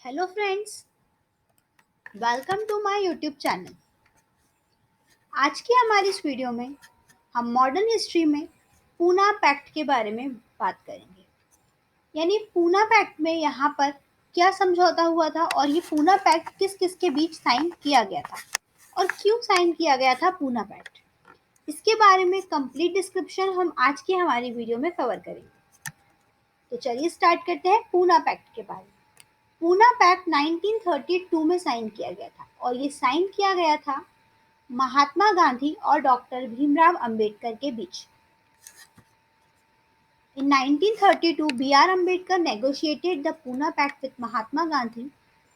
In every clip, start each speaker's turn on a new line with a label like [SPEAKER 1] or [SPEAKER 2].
[SPEAKER 1] Hello friends, welcome to my YouTube channel. आज की हमारी इस वीडियो में हम मॉडर्न हिस्ट्री में पूना पैक्ट के बारे में बात करेंगे। यानी पूना पैक्ट में यहाँ पर क्या समझौता हुआ था और ये पूना पैक्ट किस किस के बीच साइन किया गया था और क्यों साइन किया गया था पूना पैक्ट। इसके बारे में कंप्लीट डिस्क्रिप्शन हम आज की हमारी वीडियो में कवर करेंगे। तो चलिए स्टार्ट करते हैं पूना पैक्ट के बारे में। पूना पैक्ट 1932 में साइन किया गया था और ये साइन किया गया था महात्मा गांधी और डॉक्टर भीमराव अंबेडकर के बीच। In 1932, B.R. Ambedkar negotiated the Pune Pact with Mahatma Gandhi.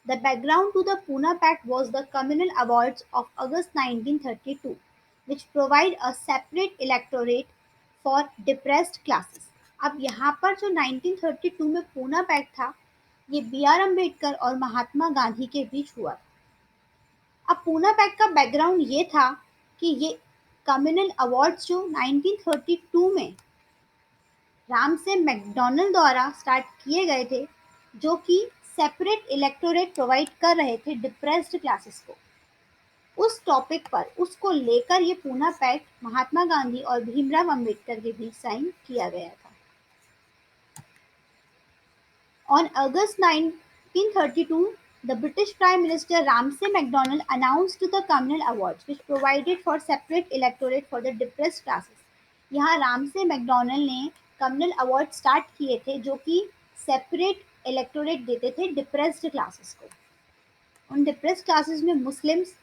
[SPEAKER 1] The background to the Pune Pact was the Communal Awards of August 1932, which provide a separate electorate for depressed classes. अब यहाँ पर जो 1932 में Poona pact था, ये B are Ambedkar और महात्मा गांधी के बीच हुआ था। अब पूना पैक्ट का बैकग्राउंड ये था कि ये कम्युनल अवार्ड्स जो 1932 में राम से मैकडॉनल्ड द्वारा स्टार्ट किए गए थे, जो कि सेपरेट इलेक्टोरेट प्रोवाइड कर रहे थे डिप्रेस्ड क्लासेस को, उस टॉपिक पर उसको लेकर ये पूना पैक्ट महात्मा गांधी और भीमराव अंबेडकर के बीच साइन किया गया था। On August 1932, the British Prime Minister Ramsay MacDonald announced the Communal Awards, which provided for separate electorate for the depressed classes. यहाँ रामसे मैकडोनल्ड ने कम्युनल अवार्ड स्टार्ट किए थे जो कि सेपरेट इलेक्टोरेट देते थे डिप्रेस्ड क्लासेस को। उन डिप्रेस्ड क्लासेस में Muslims,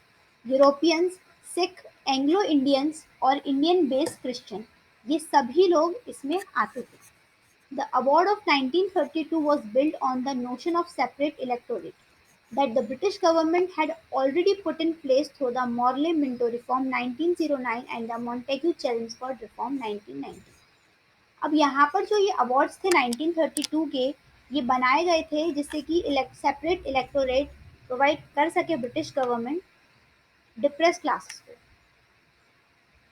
[SPEAKER 1] Europeans, Sikh, Anglo Indians और इंडियन बेस्ड क्रिश्चियन, ये सभी लोग इसमें आते थे। The award of 1932 was built on the notion of separate electorate that the British government had already put in place through the Morley-Minto Reform 1909 and the Montagu-Chelmsford Reform 1990. अब यहाँ पर जो ये अवार्ड्स थे 1932 के, ये बनाए गए थे जिससे कि सेपरेट इलेक्टोरेट प्रोवाइड कर सके ब्रिटिश गवर्नमेंट डिप्रेस क्लासेस को,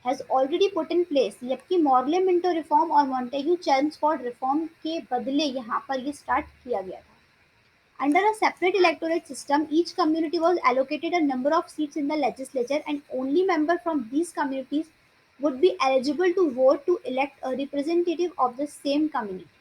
[SPEAKER 1] has already put in place, जबकि मॉर्ले मिंटो रिफॉर्म और मॉन्टेग्यू चेम्सफोर्ड रिफॉर्म के बदले यहाँ पर ये स्टार्ट किया गया था। Under a separate electorate system, each community was allocated a number of seats in the legislature and only members from these communities would be eligible to vote to elect a representative of the same community.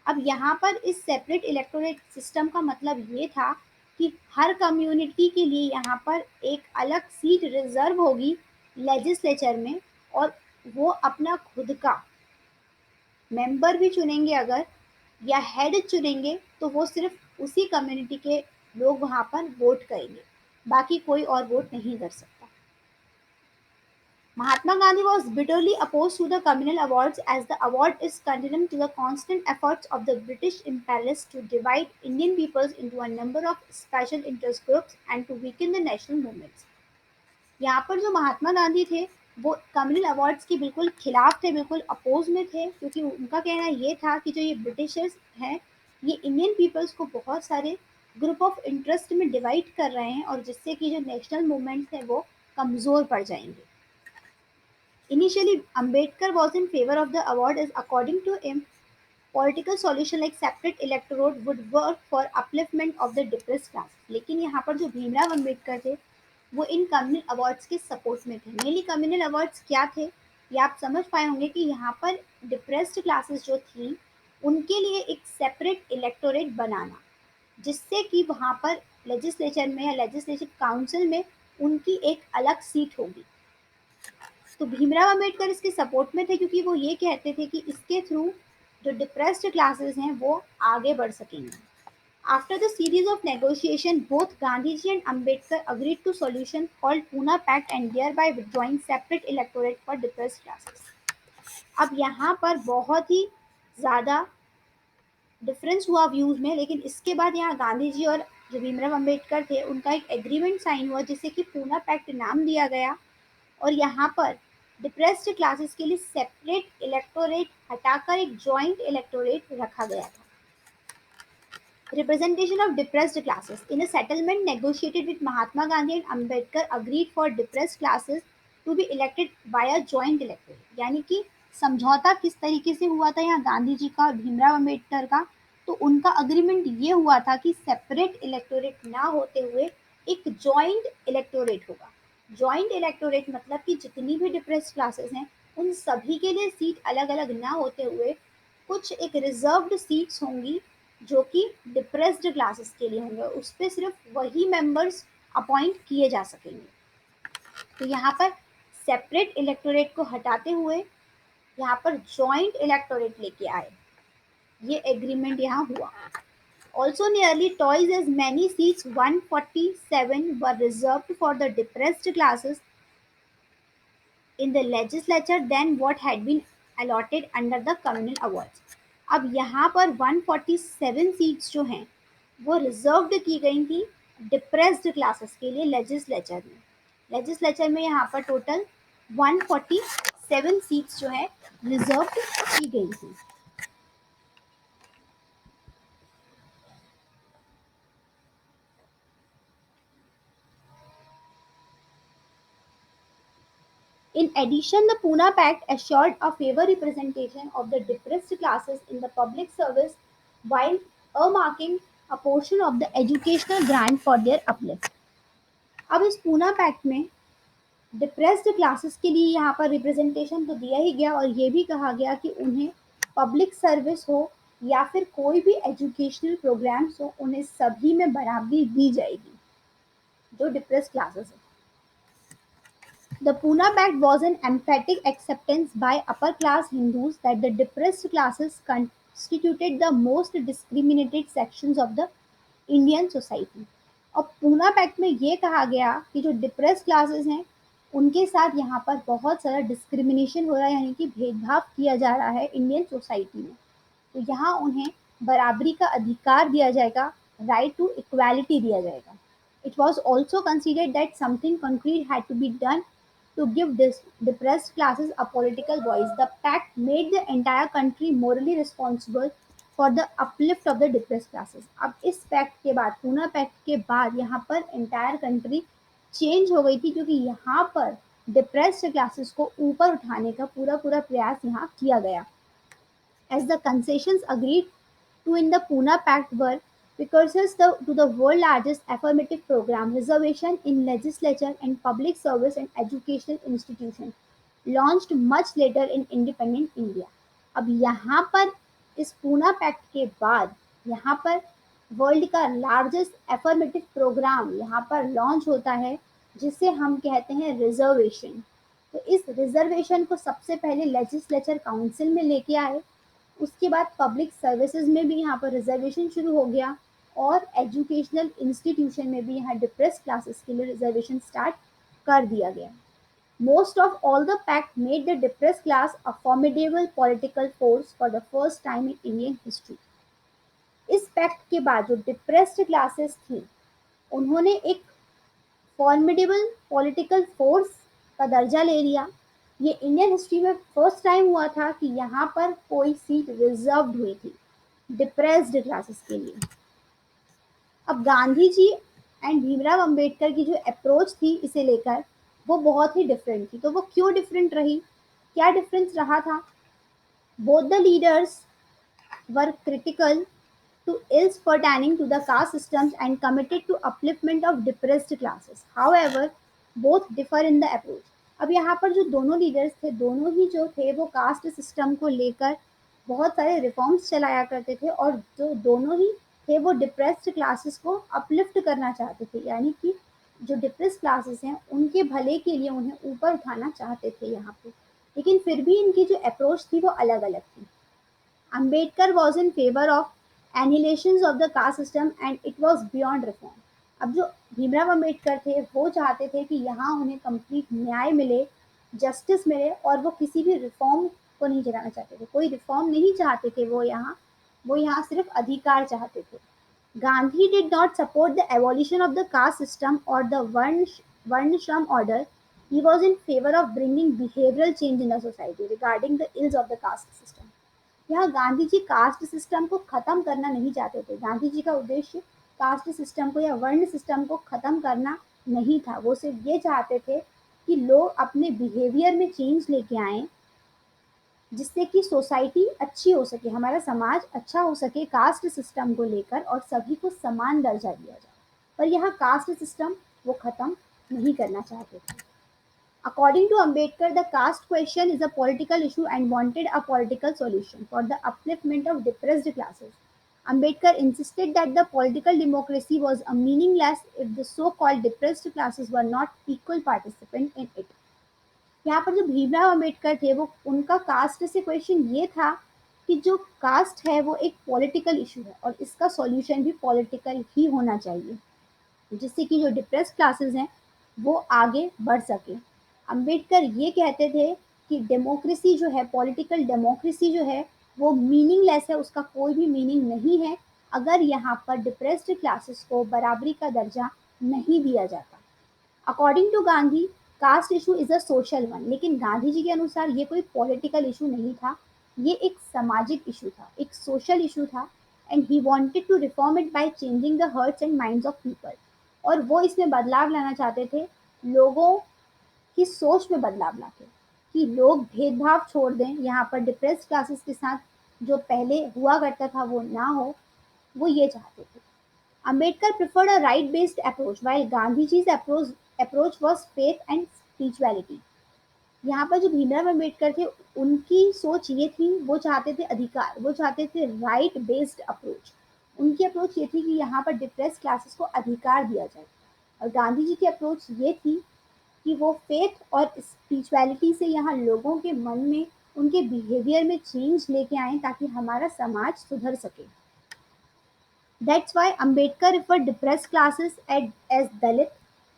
[SPEAKER 1] अब यहाँ पर इस separate electorate system का मतलब ये था कि हर community के लिए यहाँ पर एक अलग सीट रिजर्व होगी लेजिस्लेचर में, और वो अपना खुद का मेंबर भी चुनेंगे अगर, या हेड चुनेंगे, तो वो सिर्फ उसी कम्युनिटी के लोग वहाँ पर वोट करेंगे, बाकी कोई और वोट नहीं कर सकता। Mahatma Gandhi was bitterly opposed to the communal awards as the award is tantamount to the constant efforts of the British imperialists to divide Indian peoples into a number of special interest groups and to weaken the national movements. यहाँ पर जो महात्मा गांधी थे वो communal awards के बिल्कुल खिलाफ थे, बिल्कुल अपोज में थे, क्योंकि उनका कहना ये था कि जो ये ब्रिटिशर्स हैं ये इंडियन पीपल्स को बहुत सारे ग्रुप ऑफ इंटरेस्ट में डिवाइड कर रहे हैं और जिससे कि जो नेशनल मूवमेंट्स हैं वो कमज़ोर पड़ जाएंगे। Initially, Ambedkar was in favor of the award as according to him, political solution like separate electorate would work for upliftment of the depressed class. लेकिन यहाँ पर जो भीमराव अम्बेडकर थे वो इन कम्युनल अवार्ड्स के सपोर्ट में थे। मेनली कम्युनल अवार्ड्स क्या थे ये आप समझ पाए होंगे कि यहाँ पर डिप्रेस्ड क्लासेस जो थी उनके लिए एक सेपरेट इलेक्टोरेट बनाना, जिससे कि वहाँ पर लेजिस्लेचर में या लेजिस्लेटिव काउंसिल में उनकी एक अलग सीट होगी। तो भीमराव अम्बेडकर इसके सपोर्ट में थे क्योंकि वो ये कहते थे कि इसके थ्रू जो डिप्रेस्ड क्लासेस हैं वो आगे बढ़ सकेंगे। After the series of negotiation, both Gandhiji and Ambedkar agreed to solution called Pune Pact and thereby withdrawing separate electorate for depressed classes. अब यहाँ पर बहुत ही ज़्यादा डिफरेंस हुआ व्यूज़ में, लेकिन इसके बाद यहाँ गांधी जी और जो भीमराव अम्बेडकर थे उनका एक एग्रीमेंट साइन हुआ जिसे कि पूना पैक्ट नाम दिया गया, और यहाँ पर डिप्रेस्ड क्लासेस के लिए सेपरेट इलेक्टोरेट हटाकर एक जॉइंट इलेक्टोरेट रखा गया था। Representation of depressed classes. In a settlement negotiated with Mahatma Gandhi and Ambedkar agreed for depressed classes to be elected by a joint electorate. यानी कि समझौता किस तरीके से हुआ था यहाँ गांधी जी का और भीमराव अम्बेडकर का, तो उनका अग्रीमेंट ये हुआ था कि सेपरेट इलेक्टोरेट ना होते हुए एक जॉइंट इलेक्टोरेट होगा। जॉइंट इलेक्टोरेट मतलब कि जितनी भी डिप्रेस्ड क्लासेस हैं उन सभी के लिए सीट अलग अलग ना होते हुए कुछ एक रिजर्व्ड सीट्स होंगी जो कि डिप्रेस्ड क्लासेस के लिए होंगे, उस पर सिर्फ वही मेंबर्स अपॉइंट किए जा सकेंगे। तो यहाँ पर सेपरेट इलेक्टोरेट को हटाते हुए यहाँ पर जॉइंट इलेक्टोरेट लेके आए, ये एग्रीमेंट यहाँ हुआ। Also, nearly twice as many seats, 147, were reserved for the depressed classes in the legislature than what had been allotted under the communal awards. अब यहाँ पर 147 सीट्स जो हैं वो रिजर्व्ड की गई थी डिप्रेस्ड क्लासेस के लिए लेजिस्लेचर में यहाँ पर टोटल 147 सीट्स जो है रिजर्व्ड की गई थी। In addition, the Pune Pact assured a fair representation of the depressed classes in the public service while earmarking a portion of the educational grant for their uplift. अब इस Poona pact में depressed classes के लिए यहाँ पर representation तो दिया ही गया और ये भी कहा गया कि उन्हें पब्लिक सर्विस हो या फिर कोई भी एजुकेशनल प्रोग्राम्स हो उन्हें सभी में बराबरी दी जाएगी जो डिप्रेस्ड क्लासेस है। The Pune Pact was an emphatic acceptance by upper-class Hindus that the depressed classes constituted the most discriminated sections of the Indian society. और पूना पैक्ट में ये कहा गया कि जो डिप्रेस क्लासेस हैं उनके साथ यहाँ पर बहुत सारा डिस्क्रिमिनेशन हो रहा है, यानी कि भेदभाव किया जा रहा है इंडियन सोसाइटी में। तो यहाँ उन्हें बराबरी का अधिकार दिया जाएगा, राइट टू इक्वालिटी दिया जाएगा। It was also considered that something concrete had to be done to give this depressed classes a political voice. The pact made the entire country morally responsible for the uplift of the depressed classes. अब इस pact के बाद, Poona pact के बाद यहाँ पर entire country change हो गई थी क्योंकि यहाँ पर डिप्रेस्ड क्लासेस को ऊपर उठाने का पूरा पूरा प्रयास यहाँ किया गया। As the concessions agreed to in the Pune Pact were precursors to the world largest affirmative program, reservation in legislature and public service and educational institutions, launched much later in independent India. अब यहाँ पर इस Poona pact के बाद यहाँ पर world का largest affirmative programme यहाँ पर लॉन्च होता है जिसे हम कहते हैं रिजर्वेशन। तो इस रिजर्वेशन को सबसे पहले लेजिस्लेचर काउंसिल में लेके आए, उसके बाद पब्लिक सर्विसेज में भी यहाँ पर रिजर्वेशन शुरू हो गया और एजुकेशनल इंस्टीट्यूशन में भी यहाँ डिप्रेस क्लासेस के लिए रिजर्वेशन स्टार्ट कर दिया गया। Most of all the pact made the depress class a formidable political force for the first time in Indian history. इस पैक्ट के बाद जो डिप्रेस्ड क्लासेस थी उन्होंने एक फॉर्मिडेबल पॉलिटिकल फोर्स का दर्जा ले लिया। ये इंडियन हिस्ट्री में फर्स्ट टाइम हुआ था कि यहाँ पर कोई सीट रिजर्व्ड हुई थी डिप्रेस्ड क्लासेस के लिए। अब गांधी जी एंड भीमराव अंबेडकर की जो अप्रोच थी इसे लेकर वो बहुत ही डिफरेंट थी। तो वो क्यों डिफरेंट रही, क्या डिफरेंस रहा था? Both the leaders were critical to ills pertaining to the caste systems and committed to upliftment of depressed classes. However, both differ in the approach. अब यहाँ पर जो दोनों लीडर्स थे दोनों ही जो थे वो कास्ट सिस्टम को लेकर बहुत सारे रिफॉर्म्स चलाया करते थे और जो दोनों ही थे वो डिप्रेस्ड क्लासेस को अपलिफ्ट करना चाहते थे, यानी कि जो डिप्रेस क्लासेस हैं उनके भले के लिए उन्हें ऊपर उठाना चाहते थे यहाँ पे। लेकिन फिर भी इनकी जो अप्रोच थी वो अलग अलग थी। Ambedkar was in favor of annihilations of the caste system and it was beyond reform. अब जो भीमराव अम्बेडकर थे वो चाहते थे कि यहाँ उन्हें कंप्लीट न्याय मिले, जस्टिस मिले और वो किसी भी रिफॉर्म को नहीं चलाना चाहते थे, कोई रिफॉर्म नहीं चाहते थे वो यहाँ सिर्फ अधिकार चाहते थे। Gandhi did not support the abolition of the caste system or the Varnashram order. He was in favor of bringing behavioral change in the society regarding the ills of the caste system. यहाँ Gandhi ji caste system को खत्म करना नहीं चाहते थे। गांधी जी का उद्देश्य caste system को या वर्ण सिस्टम को खत्म करना नहीं था, वो सिर्फ ये चाहते थे कि लोग अपने बिहेवियर में चेंज लेके आए जिससे कि सोसाइटी अच्छी हो सके, हमारा समाज अच्छा हो सके कास्ट सिस्टम को लेकर, और सभी को समान दर्जा दिया जाए। पर यहाँ कास्ट सिस्टम वो खत्म नहीं करना चाहते थे। According to Ambedkar, the caste question is a political issue and wanted a political solution for the upliftment of depressed classes. Ambedkar insisted that the political democracy was a meaningless if the so-called depressed classes were not equal participants in it. यहाँ पर जो भीमराव अम्बेडकर थे वो उनका cast से question ये था कि जो कास्ट है वो एक पॉलिटिकल इशू है और इसका सॉल्यूशन भी पॉलिटिकल ही होना चाहिए, जिससे कि जो डिप्रेस क्लासेस हैं वो आगे बढ़ सके। अंबेडकर ये कहते थे कि डेमोक्रेसी जो है, पॉलिटिकल डेमोक्रेसी जो है वो मीनिंगलेस है, उसका कोई भी मीनिंग नहीं है अगर यहाँ पर डिप्रेस्ड क्लासेस को बराबरी का दर्जा नहीं दिया जाता। According to Gandhi, caste issue is a social one, लेकिन गांधी जी के अनुसार ये कोई पॉलिटिकल इशू नहीं था, ये एक सामाजिक इशू था, एक सोशल इशू था। And he wanted to reform it by changing the hearts and minds of people, और वो इसमें बदलाव लाना चाहते थे, लोगों की सोच में बदलाव लाके, कि लोग भेदभाव छोड़ दें, यहाँ पर डिप्रेस्ड क्लासेस के साथ जो पहले हुआ करता था वो ना हो, वो ये चाहते थे। Ambedkar preferred a right-based approach, while Gandhiji's approach was faith and spirituality. यहाँ पर जो भीमराव अम्बेडकर थे उनकी सोच ये थी, वो चाहते थे अधिकार, वो चाहते थे राइट बेस्ड अप्रोच। उनकी अप्रोच ये थी कि यहाँ पर डिप्रेस क्लासेस को अधिकार दिया जाए, और गांधी जी की अप्रोच ये थी कि वो फेथ और स्पिरिचुअलिटी से यहाँ लोगों के मन में, उनके बिहेवियर में चेंज लेके आए ताकि हमारा समाज सुधर सके। That's why Ambedkar referred depressed classes as Dalit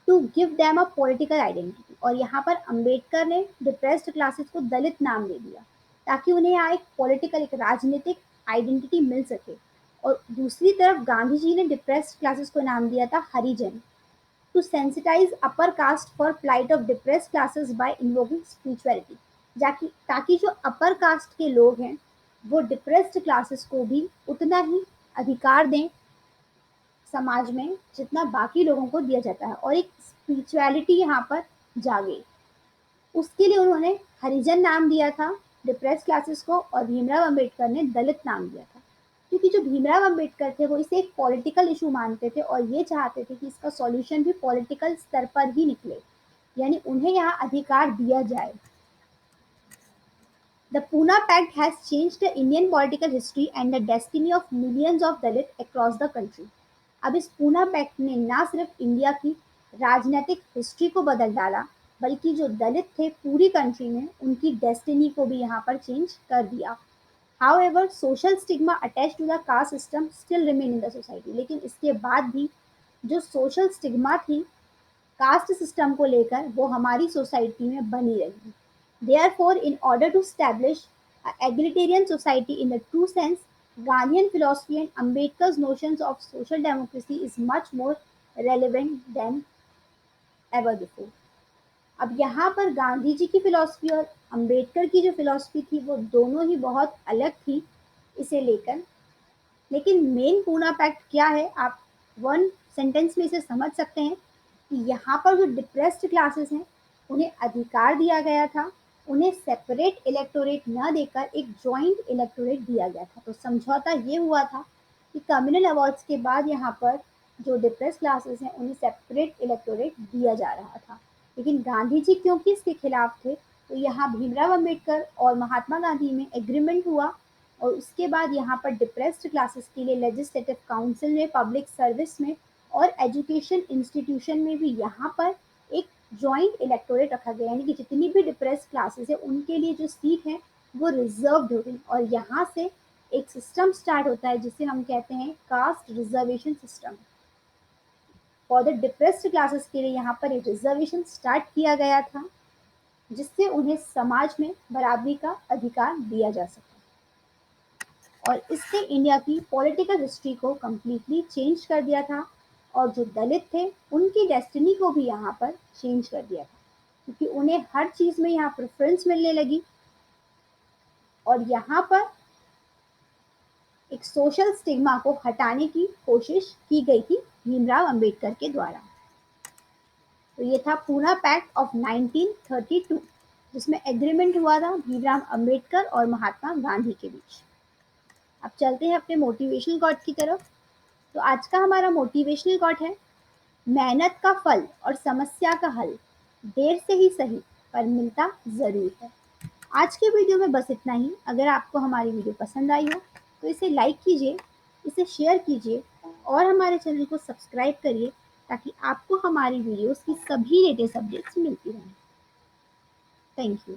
[SPEAKER 1] to give them a political identity. और यहाँ पर अम्बेडकर ने डिप्रेस्ड क्लासेस को दलित नाम दे दिया ताकि उन्हें यहाँ एक पॉलिटिकल, एक राजनीतिक आइडेंटिटी मिल सके। और दूसरी तरफ गांधी जी ने डिप्रेस्ड क्लासेस को नाम दिया था Harijan, to sensitise upper caste for plight of depressed classes by invoking spirituality, ताकि जो अपर कास्ट के लोग हैं वो डिप्रेस्ड क्लासेस को भी उतना ही अधिकार दें समाज में जितना बाकी लोगों को दिया जाता है, और एक स्पिरिचुअलिटी यहाँ पर जागे। उसके लिए उन्होंने हरिजन नाम दिया था डिप्रेस क्लासेस को, और भीमराव अंबेडकर ने दलित नाम दिया था, क्योंकि जो भीमराव अंबेडकर थे वो इसे एक पॉलिटिकल इशू मानते थे और ये चाहते थे कि इसका सॉल्यूशन भी पॉलिटिकल स्तर पर ही निकले, यानी उन्हें यहाँ अधिकार दिया जाए। The Pune Pact has changed the Indian political history and the destiny of millions of Dalit across the country. अब इस पूना पैक्ट ने ना सिर्फ इंडिया की राजनीतिक हिस्ट्री को बदल डाला, बल्कि जो दलित थे पूरी कंट्री में उनकी डेस्टिनी को भी यहाँ पर चेंज कर दिया। However, social stigma attached to the caste system still remain in the society. लेकिन इसके बाद भी जो सोशल स्टिग्मा थी कास्ट सिस्टम को लेकर वो हमारी सोसाइटी में बनी रही। Therefore, in order to establish an egalitarian society in the true sense, Gandhian philosophy and Ambedkar's notions of social democracy is much more relevant than ever before. अब यहाँ पर गांधी जी की फिलॉसफी और अंबेडकर की जो फिलॉसफी थी वो दोनों ही बहुत अलग थी इसे लेकर। लेकिन मेन पूना पैक्ट क्या है, आप वन सेंटेंस में इसे समझ सकते हैं कि यहाँ पर जो डिप्रेस्ड क्लासेस हैं उन्हें अधिकार दिया गया था, उन्हें सेपरेट इलेक्टोरेट न देकर एक जॉइंट इलेक्टोरेट दिया गया था। तो समझौता ये हुआ था कि कम्युनल अवार्ड्स के बाद यहाँ पर जो डिप्रेस क्लासेस हैं उन्हें सेपरेट इलेक्टोरेट दिया जा रहा था। लेकिन गांधी जी क्योंकि इसके खिलाफ थे, तो यहाँ भीमराव अम्बेडकर और महात्मा गांधी में एग्रीमेंट हुआ, और उसके बाद यहाँ पर डिप्रेस्ड क्लासेस के लिए लेजिस्लेटिव काउंसिल में, पब्लिक सर्विस में और एजुकेशन इंस्टीट्यूशन में भी यहाँ पर एक जॉइंट इलेक्टोरेट रखा गया, यानी कि जितनी भी डिप्रेस क्लासेस है उनके लिए जो सीट है वो रिजर्व्ड हो गई। और यहाँ से एक सिस्टम स्टार्ट होता है जिसे हम कहते हैं caste reservation system. For the depressed classes के लिए यहाँ पर एक रिजर्वेशन स्टार्ट किया गया था जिससे उन्हें समाज में बराबरी का अधिकार दिया जा सके, और इससे इंडिया की पॉलिटिकल हिस्ट्री को कम्प्लीटली चेंज कर दिया था, और जो दलित थे उनकी डेस्टिनी को भी यहाँ पर चेंज कर दिया था, क्योंकि उन्हें हर चीज़ में यहाँ प्रेफरेंस मिलने लगी। और यहाँ पर एक सोशल स्टिग्मा को हटाने की कोशिश की गई थी भीमराव अंबेडकर के द्वारा। तो ये था पूना पैक्ट ऑफ 1932। जिसमें एग्रीमेंट हुआ था भीमराव अंबेडकर और महात्मा गांधी के बीच। अब चलते हैं अपने मोटिवेशनल कोट की तरफ। तो आज का हमारा मोटिवेशनल कोट है, मेहनत का फल और समस्या का हल देर से ही सही पर मिलता ज़रूर है। आज के वीडियो में बस इतना ही। अगर आपको हमारी वीडियो पसंद आई हो तो इसे लाइक कीजिए, इसे शेयर कीजिए और हमारे चैनल को सब्सक्राइब करिए ताकि आपको हमारी वीडियोस की सभी लेटेस्ट अपडेट्स मिलती रहें। Thank you.